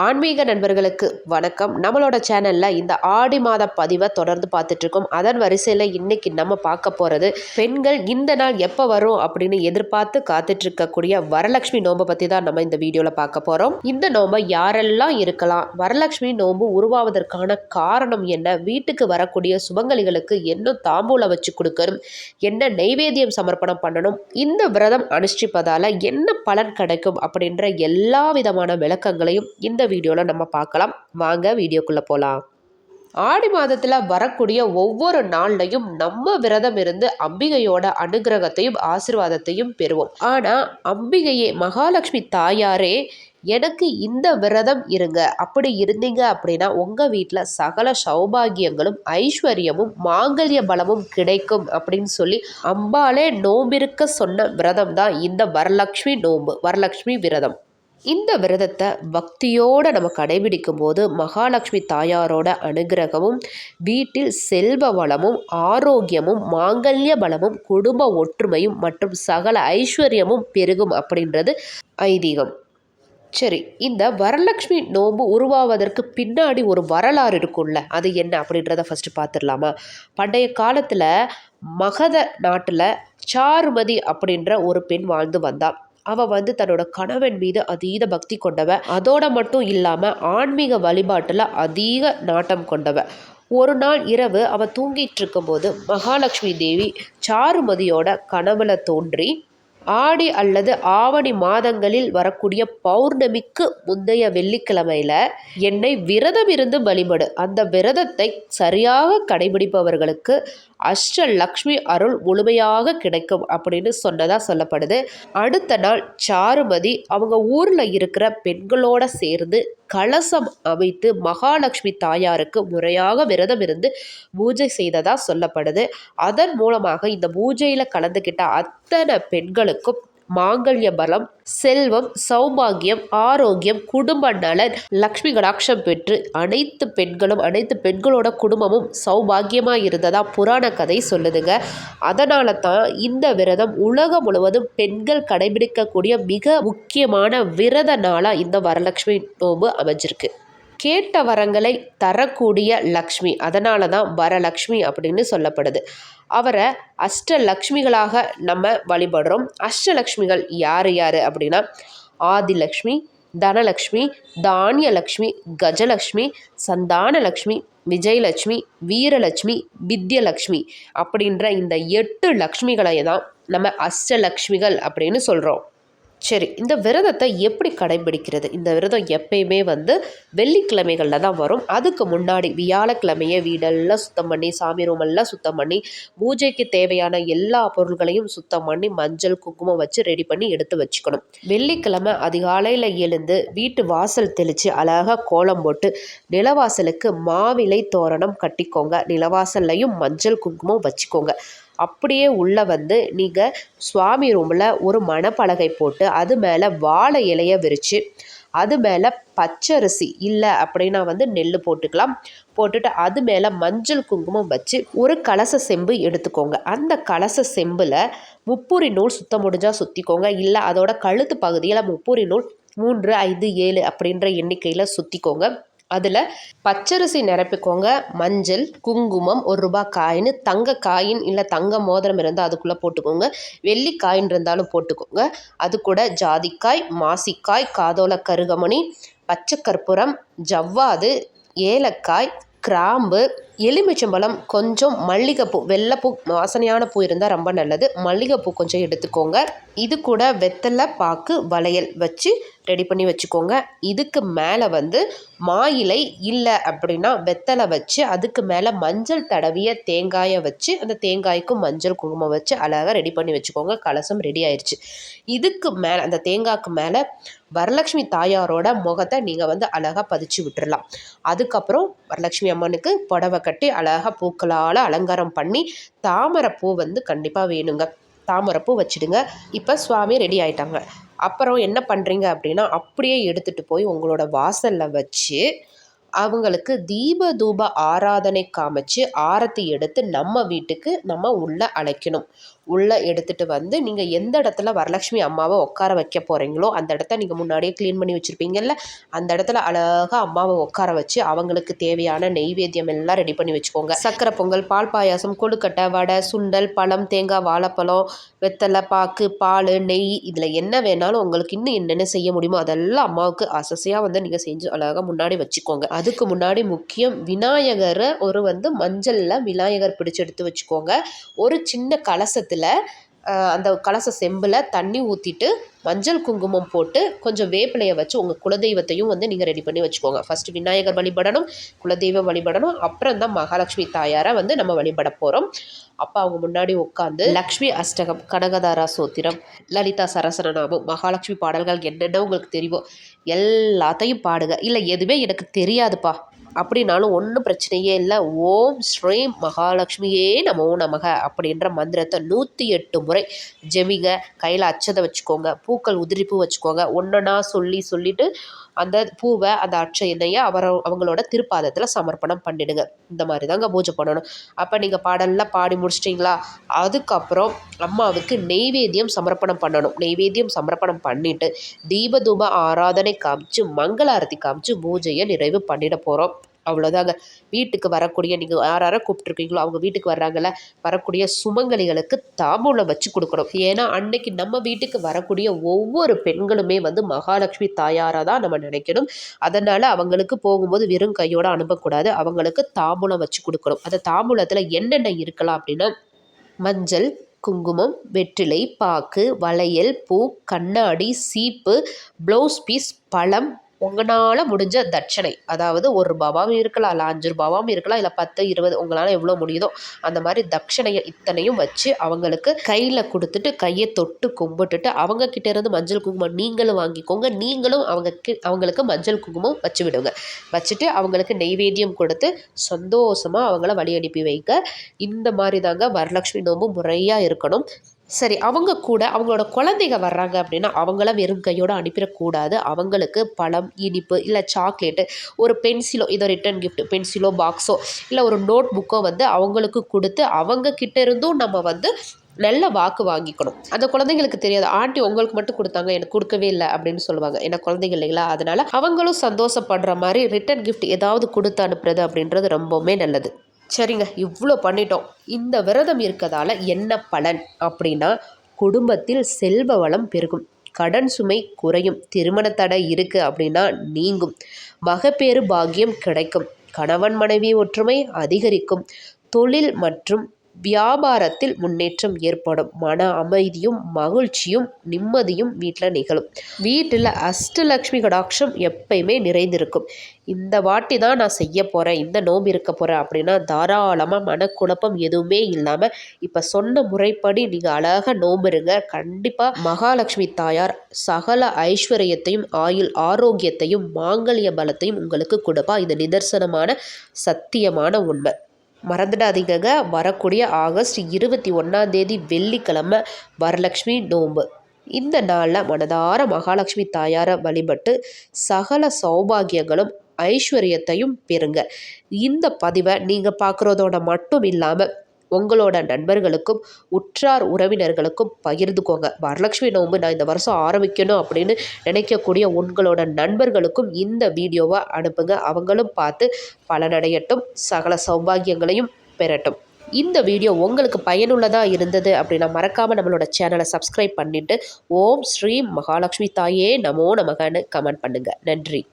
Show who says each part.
Speaker 1: ஆன்மீக நண்பர்களுக்கு வணக்கம். நம்மளோட சேனலில் இந்த ஆடி மாத பதிவை தொடர்ந்து பார்த்துட்ருக்கோம். அதன் வரிசையில் இன்றைக்கி நம்ம பார்க்க போகிறது பெண்கள் இந்த நாள் எப்போ வரும் அப்படின்னு எதிர்பார்த்து காத்துட்ருக்கக்கூடிய வரலட்சுமி நோன்பை பற்றி தான் நம்ம இந்த வீடியோவில் பார்க்க போகிறோம். இந்த நோன்பை யாரெல்லாம் இருக்கலாம், வரலட்சுமி நோன்பு உருவாவதற்கான காரணம் என்ன, வீட்டுக்கு வரக்கூடிய சுபங்களிகளுக்கு என்ன தாம்பூலம் வச்சு கொடுக்கணும், என்ன நைவேத்தியம் சமர்ப்பணம் பண்ணணும், இந்த விரதம் அனுஷ்டிப்பதால் என்ன பலன் கிடைக்கும் அப்படின்ற எல்லா விதமான விளக்கங்களையும் இந்த வீடியோவில் நம்ம பார்க்கலாம். வாங்க வீடியோக்குள்ளே போகலாம். ஆடி மாதத்தில் வரக்கூடிய ஒவ்வொரு நாள்லையும் நம்ம விரதம் இருந்து அம்பிகையோட அனுகிரகத்தையும் ஆசீர்வாதத்தையும் பெறுவோம். ஆனால் அம்பிகையே, மகாலட்சுமி தாயாரே, எனக்கு இந்த விரதம் இருங்க, அப்படி இருந்தீங்க அப்படின்னா உங்கள் வீட்டில் சகல சௌபாகியங்களும் ஐஸ்வர்யமும் மாங்கல்ய பலமும் கிடைக்கும் அப்படின்னு சொல்லி அம்பாலே நோம்பிருக்க சொன்ன விரதம் தான் இந்த வரலட்சுமி நோம்பு, வரலட்சுமி விரதம். இந்த விரதத்தை பக்தியோடு நம்ம கடைபிடிக்கும் போது மகாலட்சுமி தாயாரோட அனுகிரகமும், வீட்டில் செல்வ வளமும், ஆரோக்கியமும், மாங்கல்ய பலமும், குடும்ப ஒற்றுமையும் மற்றும் சகல ஐஸ்வர்யமும் பெருகும் அப்படின்றது ஐதீகம். சரி, இந்த வரலட்சுமி நோன்பு உருவாவதற்கு பின்னாடி ஒரு வரலாறு இருக்கும்ல, அது என்ன அப்படின்றத ஃபஸ்ட்டு பார்த்துடலாமா? பண்டைய காலத்தில் மகத நாட்டில் சாருமதி அப்படின்ற ஒரு பெண் வாழ்ந்து வந்தாள். அவள் தன்னோட கணவன் மீது அதீத பக்தி கொண்டவ. அதோட மட்டும் இல்லாமல் ஆன்மீக வழிபாட்டில் அதிக நாட்டம் கொண்டவ. ஒரு நாள் இரவு அவள் தூங்கிட்டு இருக்கும்போது மகாலட்சுமி தேவி சாருமதியோட கனவுல தோன்றி, ஆடி அல்லது ஆவணி மாதங்களில் வரக்கூடிய பௌர்ணமிக்கு முந்தைய வெள்ளிக்கிழமையில் என்னை விரதம் இருந்து வழிபடு, அந்த விரதத்தை சரியாக கடைபிடிப்பவர்களுக்கு அஷ்டலக்ஷ்மி அருள் முழுமையாக கிடைக்கும் அப்படின்னு சொன்னதாக சொல்லப்படுது. அடுத்த நாள் சாருமதி அவங்க ஊரில் இருக்கிற பெண்களோட சேர்ந்து கலசம் அமைத்து மகாலட்சுமி தாயாருக்கு முறையாக விரதம் இருந்து பூஜை செய்ததா சொல்லப்படுது. அதன் மூலமாக இந்த பூஜையில் கலந்துக்கிட்ட அத்தனை பெண்களுக்கும் மாங்கல்ய பலம், செல்வம், சௌபாகியம், ஆரோக்கியம், குடும்ப நலன், லக்ஷ்மி கடாட்சம் பெற்று அனைத்து பெண்களோட குடும்பமும் சௌபாகியமாக இருந்ததா புராண கதை சொல்லுதுங்க. அதனால தான் இந்த விரதம் உலகம் முழுவதும் பெண்கள் கடைபிடிக்கக்கூடிய மிக முக்கியமான விரத நாளாக இந்த வரலட்சுமி நோன்பு அமைஞ்சிருக்கு. கேட்ட வரங்களை தரக்கூடிய லக்ஷ்மி, அதனால தான் வரலக்ஷ்மி அப்படின்னு சொல்லப்படுது. அவரை அஷ்டலக்ஷ்மிகளாக நம்ம வழிபடுறோம். அஷ்டலக்ஷ்மிகள் யார் யார் அப்படின்னா, ஆதிலக்ஷ்மி, தனலக்ஷ்மி, தானியலக்ஷ்மி, கஜலக்ஷ்மி, சந்தானலக்ஷ்மி, விஜயலட்சுமி, வீரலட்சுமி, வித்யலட்சுமி அப்படின்ற இந்த 8 லக்ஷ்மிகளை தான் நம்ம அஷ்டலக்ஷ்மிகள் அப்படின்னு சொல்கிறோம். சரி, இந்த விரதத்தை எப்படி கடைபிடிக்கிறது? இந்த விரதம் எப்பயுமே வெள்ளிக்கிழமைகளில் தான் வரும். அதுக்கு முன்னாடி வியாழக்கிழமையே வீடெல்லாம் சுத்தம் பண்ணி, சாமி ரூமெல்லாம் சுத்தம் பண்ணி, பூஜைக்கு தேவையான எல்லா பொருள்களையும் சுத்தம் பண்ணி, மஞ்சள் குங்குமம் வச்சு ரெடி பண்ணி எடுத்து வச்சுக்கணும். வெள்ளிக்கிழமை அதிகாலையில் எழுந்து வீட்டு வாசல் தெளித்து அழகாக கோலம் போட்டு நிலவாசலுக்கு மாவிலை தோரணம் கட்டிக்கோங்க. நிலவாசல்லையும் மஞ்சள் குங்குமம் வச்சுக்கோங்க. அப்படியே உள்ளே நீங்கள் சுவாமி ரூமில் ஒரு மணப்பலகை போட்டு அது மேலே வாழை இலையை விரித்து அது மேலே பச்சரிசி இல்லை அப்படின்னா நெல் போட்டுக்கலாம். போட்டுட்டு அது மேலே மஞ்சள் குங்குமம் வச்சு ஒரு கலச செம்பு எடுத்துக்கோங்க. அந்த கலச செம்பில் முப்புரி நூல் சுத்த முடிஞ்சால் சுற்றிக்கோங்க. இல்லை அதோட கழுத்து பகுதியில் முப்புரி நூல் 3, 5, 7 அப்படின்ற எண்ணிக்கையில் சுற்றிக்கோங்க. அதில் பச்சரிசி நிரப்பிக்கோங்க. மஞ்சள், குங்குமம், 1 ரூபாய் காயின், தங்க காயின் இல்லை தங்க மோதிரம் இருந்தால் அதுக்குள்ளே போட்டுக்கோங்க. வெள்ளி காயின் இருந்தாலும் போட்டுக்கோங்க. அது கூட ஜாதிக்காய், மாசிக்காய், காதோல கருகமணி, பச்சை கற்பூரம், ஜவ்வாது, ஏலக்காய், கிராம்பு, எலுமிச்சம்பழம், கொஞ்சம் மல்லிகைப்பூ, வெள்ளைப்பூ, வாசனையான பூ இருந்தால் ரொம்ப நல்லது. மல்லிகைப்பூ கொஞ்சம் எடுத்துக்கோங்க. இது கூட வெத்தலை பாக்கு வளையல் வச்சு ரெடி பண்ணி வச்சுக்கோங்க. இதுக்கு மேலே மாயிலை இல்லை அப்படின்னா வெத்தலை வச்சு அதுக்கு மேலே மஞ்சள் தடவிய தேங்காயை வச்சு அந்த தேங்காய்க்கும் மஞ்சள் குங்குமம் வச்சு அழகாக ரெடி பண்ணி வச்சுக்கோங்க. கலசம் ரெடி ஆயிடுச்சு. இதுக்கு மேலே அந்த தேங்காய்க்கு மேலே வரலட்சுமி தாயாரோட முகத்தை நீங்கள் அழகாக பதிச்சு விட்டுடலாம். அதுக்கப்புறம் வரலட்சுமி அம்மனுக்கு புடவை கட்டி அழகாக பூக்களால் அலங்காரம் பண்ணி தாமரைப்பூ கண்டிப்பாக வேணுங்க. தாமரைப்பூ வச்சுடுங்க. இப்போ சுவாமி ரெடி ஆயிட்டாங்க. அப்புறம் என்ன பண்ணுறீங்க அப்படின்னா, அப்படியே எடுத்துகிட்டு போய் உங்களோட வாசலில் வச்சு அவங்களுக்கு தீப தூப ஆராதனை காமிச்சு ஆரத்தி எடுத்து நம்ம வீட்டுக்கு நம்ம உள்ளே அழைக்கணும். உள்ளே எடுத்துகிட்டு வந்து நீங்கள் எந்த இடத்துல வரலட்சுமி அம்மாவை உட்கார வைக்க போகிறீங்களோ அந்த இடத்த நீங்கள் முன்னாடியே க்ளீன் பண்ணி வச்சுருப்பீங்கல்ல, அந்த இடத்துல அழகாக அம்மாவை உட்கார வச்சு அவங்களுக்கு தேவையான நெய்வேத்தியம் எல்லாம் ரெடி பண்ணி வச்சுக்கோங்க. சக்கரை பொங்கல், பால் பாயாசம், கொழுக்கட்டை, வடை, சுண்டல், பழம், தேங்காய், வாழைப்பழம், வெத்தலை பாக்கு, பால், நெய், இதில் என்ன வேணாலும் உங்களுக்கு இன்னும் என்னென்ன செய்ய முடியுமோ அதெல்லாம் அம்மாவுக்கு ஆசையாக வந்து நீங்கள் செஞ்சு அழகாக முன்னாடி வச்சுக்கோங்க. அதுக்கு முன்னாடி முக்கியம் விநாயகரை மஞ்சளில் விநாயகர் பிடிச்சி எடுத்து வச்சுக்கோங்க. ஒரு சின்ன கலசத்தில் அந்த கலச செம்பில் தண்ணி ஊற்றிட்டு மஞ்சள் குங்குமம் போட்டு கொஞ்சம் வேப்பிலையை வச்சு உங்கள் குலதெய்வத்தையும் நீங்கள் ரெடி பண்ணி வச்சுக்கோங்க. ஃபஸ்ட்டு விநாயகர் வழிபடணும், குலதெய்வம் வழிபடணும், அப்புறம் தான் மகாலட்சுமி தாயாரை நம்ம வழிபட போகிறோம். அப்போ அவங்க முன்னாடி உட்காந்து லக்ஷ்மி அஷ்டகம், கனகதாரா சோத்திரம், லலிதா சரசரநாமம், மகாலட்சுமி பாடல்கள் என்னென்ன உங்களுக்கு தெரியுமோ எல்லாத்தையும் பாடுங்க. இல்லை எதுவுமே எனக்கு தெரியாதுப்பா அப்படின்னாலும் ஒன்றும் பிரச்சனையே இல்லை. ஓம் ஸ்ரீம் மகாலட்சுமியே நமோ நமக அப்படின்ற மந்திரத்தை 108 முறை ஜெபிங்க. கையில் அச்சதை வச்சுக்கோங்க, பூக்கள் உதிரிப்பூ வச்சுக்கோங்க. ஒன்றா சொல்லிவிட்டு அந்த பூவை அந்த அட்சையனையை அவங்களோட திருப்பாதத்தில் சமர்ப்பணம் பண்ணிடுங்க. இந்த மாதிரி தாங்க பூஜை பண்ணணும். அப்போ நீங்கள் பாடலாம் பாடி முடிச்சிட்டிங்களா, அதுக்கப்புறம் அம்மாவுக்கு நெய்வேத்தியம் சமர்ப்பணம் பண்ணணும். நெய்வேத்தியம் சமர்ப்பணம் பண்ணிவிட்டு தீபதூப ஆராதனை காமிச்சு மங்களாரத்தி காமிச்சு பூஜையை நிறைவு பண்ணிட போகிறோம். அவ்வளோதாங்க. வீட்டுக்கு வரக்கூடிய நீங்கள் யாரை கூப்பிட்ருக்கீங்களோ அவங்க வீட்டுக்கு வர்றாங்கல்ல, வரக்கூடிய சுமங்கலிகளுக்கு தாம்பூலம் வச்சு கொடுக்கணும். ஏன்னா அன்னைக்கு நம்ம வீட்டுக்கு வரக்கூடிய ஒவ்வொரு பெண்களுமே மகாலட்சுமி தாயாராக தான் நம்ம நினைக்கணும். அதனால் அவங்களுக்கு போகும்போது வெறும் கையோடு அனுப்பக்கூடாது. அவங்களுக்கு தாம்பூலம் வச்சு கொடுக்கணும். அந்த தாம்பூலத்தில் என்னென்ன இருக்கலாம் அப்படின்னா மஞ்சள், குங்குமம், வெற்றிலை பாக்கு, வளையல், பூ, கண்ணாடி, சீப்பு, ப்ளவுஸ் பீஸ், பழம், உங்களால் முடிஞ்ச தட்சணை, அதாவது 1 ரூபாவும் இருக்கலாம், இல்லை 5 ரூபாவும் இருக்கலாம், இல்லை 10, 20 உங்களால் எவ்வளோ முடியுதோ அந்த மாதிரி தட்சணையை இத்தனையும் வச்சு அவங்களுக்கு கையில் கொடுத்துட்டு கையை தொட்டு கும்பிட்டுட்டு அவங்கக்கிட்ட இருந்து மஞ்சள் குங்குமம் நீங்களும் வாங்கிக்கோங்க. நீங்களும் அவங்களுக்கு மஞ்சள் குங்குமம் வச்சு விடுங்க. வச்சுட்டு அவங்களுக்கு நெய்வேத்தியம் கொடுத்து சந்தோஷமாக அவங்கள வழி அனுப்பி வைங்க. இந்த மாதிரி தாங்க வரலட்சுமி நோம்பு முறையாக இருக்கணும். சரி, அவங்க கூட அவங்களோட குழந்தைங்க வர்றாங்க அப்படின்னா அவங்கள வெறும் கையோடு அனுப்பிடக்கூடாது. அவங்களுக்கு பழம், இனிப்பு, இல்லை சாக்லேட்டு, ஒரு பென்சிலோ, இதை ரிட்டன் கிஃப்ட் பென்சிலோ பாக்ஸோ இல்லை ஒரு நோட் புக்கோ அவங்களுக்கு கொடுத்து அவங்க கிட்ட இருந்தும் நம்ம நல்ல வாக்கு வாங்கிக்கணும். அந்த குழந்தைங்களுக்கு தெரியாது, ஆண்டி உங்களுக்கு மட்டும் கொடுத்தாங்க எனக்கு கொடுக்கவே இல்லை அப்படின்னு சொல்லுவாங்க. ஏன்னா குழந்தைங்க இல்லைங்களா, அதனால் அவங்களும் சந்தோஷப்படுற மாதிரி ரிட்டன் கிஃப்ட் ஏதாவது கொடுத்து அனுப்புறது அப்படின்றது ரொம்பவுமே நல்லது. சரிங்க, இவ்வளோ பண்ணிட்டோம். இந்த விரதம் இருக்கதால என்ன பலன் அப்படின்னா குடும்பத்தில் செல்வ வளம் பெருகும், கடன் சுமை குறையும், திருமண தடை இருக்குது அப்படின்னா நீங்கும், மகப்பேறு பாக்கியம் கிடைக்கும், கணவன் மனைவி ஒற்றுமை அதிகரிக்கும், தொழில் மற்றும் வியாபாரத்தில் முன்னேற்றம் ஏற்படும், மன அமைதியும் மகிழ்ச்சியும் நிம்மதியும் வீட்டில் நிகழும், வீட்டில் அஷ்டலக்ஷ்மி கடாட்சம் எப்பயுமே நிறைந்திருக்கும். இந்த வாட்டி தான் நான் செய்ய போகிறேன், இந்த நோம்பு இருக்க போகிறேன் அப்படின்னா தாராளமாக மனக்குழப்பம் எதுவுமே இல்லாமல் இப்போ சொன்ன முறைப்படி நீங்கள் அழகாக நோம்பு இருங்க. கண்டிப்பாக மகாலட்சுமி தாயார் சகல ஐஸ்வர்யத்தையும் ஆயுள் ஆரோக்கியத்தையும் மாங்கல்ய பலத்தையும் உங்களுக்கு கொடுப்பா. இது நிதர்சனமான சத்தியமான உண்மை. மறந்துடாதீங்க, வரக்கூடிய ஆகஸ்ட் 21 வெள்ளிக்கிழமை வரலட்சுமி நோன்பு. இந்த நாளில் மனதார மகாலட்சுமி தாயாரை வழிபட்டு சகல சௌபாகியங்களும் ஐஸ்வர்யத்தையும் பெறுங்க. இந்த பதிவை நீங்கள் பார்க்குறதோட மட்டும் இல்லாமல் உங்களோட நண்பர்களுக்கும் உற்றார் உறவினர்களுக்கும் பகிர்ந்துக்கோங்க. வரலட்சுமி நோன்பு நான் இந்த வருஷம் ஆரம்பிக்கணும் அப்படின்னு நினைக்கக்கூடிய உங்களோட நண்பர்களுக்கும் இந்த வீடியோவை அனுப்புங்க. அவங்களும் பார்த்து பலனடையட்டும், சகல சௌபாகியங்களையும் பெறட்டும். இந்த வீடியோ உங்களுக்கு பயனுள்ளதாக இருந்தது அப்படின்னா மறக்காமல் நம்மளோட சேனலை சப்ஸ்கிரைப் பண்ணிவிட்டு ஓம் ஸ்ரீ மகாலட்சுமி தாயே நமோ நமகன்னு கமெண்ட் பண்ணுங்கள். நன்றி.